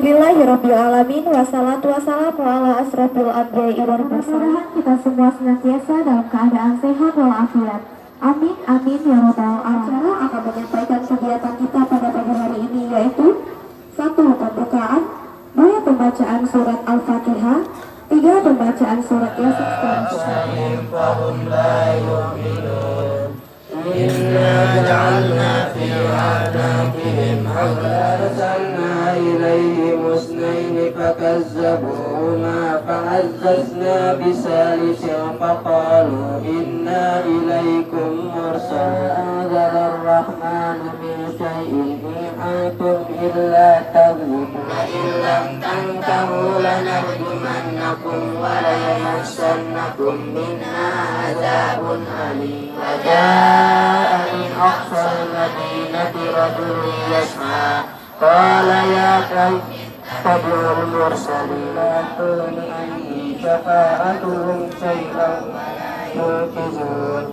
Bismillahirrahmanirrahim. Wassalatu wassalamu ala asrofil anbiya'i wal mursalin. Kita semua senantiasa dalam keadaan sehat walafiat. Amin amin ya rabbal alamin. Acara akan menyampaikan kegiatan kita pada pagi hari ini, yaitu 1. Pembukaan, 2. Pembacaan surat Al-Fatihah, 3. Pembacaan surat Yasin. إنا جعلنا في أعناقهم أغلالا إليهم اثنين فكذبوهما فعززنا بثالث فقالوا إنا إليكم مرسلون أنزل الرحمن من شيء إن أنتم إلا تكذبون لئن لم تنتهوا لنرجمنكم وليمسنكم منا عذاب أليم وجاء من أقصى المدينة رجل يسعى قال يا قوم اتبعوا المرسلين لا تغني شفاعتهم شيئا ينقذون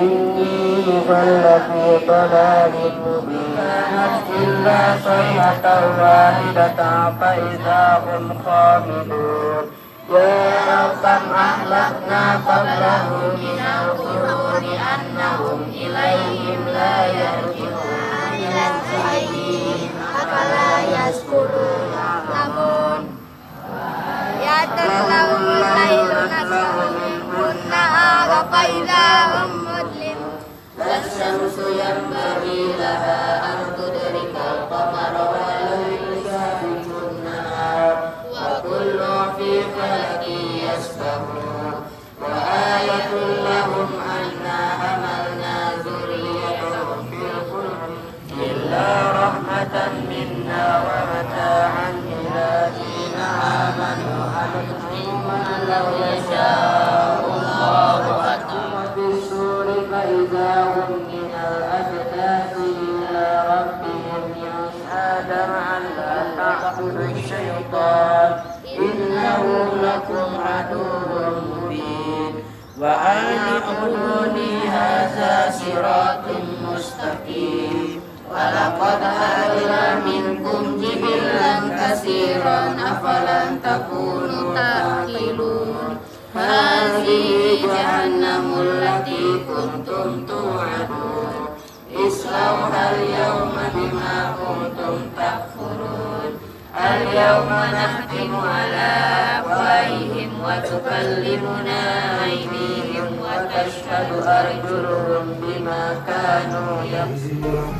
إني إذا لفي ضلال مبين كانت إلا صيحة واحدة فإذا هم خامدون يا كم أهلكنا قبلهم من القرون أنهم إليهم لا يرجعون إلى الخير أفلا يشكرون يعلمون يعتذرون الليل نسلهم النهار فإذا هم مظلمون لا الشمس ينبغي لها أن تدرك القمر والليل سابق النهار وكل في فلك يسبحون وآية لهم أنا حملنا ذريتهم في الفلك إلا رحمة منا ومتاعا إلى حين آمنوا أنعم لو يشاء الله أتم بالسور فإذا هم من الأجداث إلى ربهم يسعدون ألا تعبدوا الشيطان إنه لكم عدو مبين وأن اعبدوني هذا صراط مستقيم ولقد آتينا منكم جبلا كثيرا أفلم تكونوا تعقلون هذه جهنم التي كنتم توعدون اصلوها اليوم بما كنتم تكفرون اليوم نختم على أفواههم وتكلمنا أيديهم وتشهد أرجلهم بما كانوا يكسبون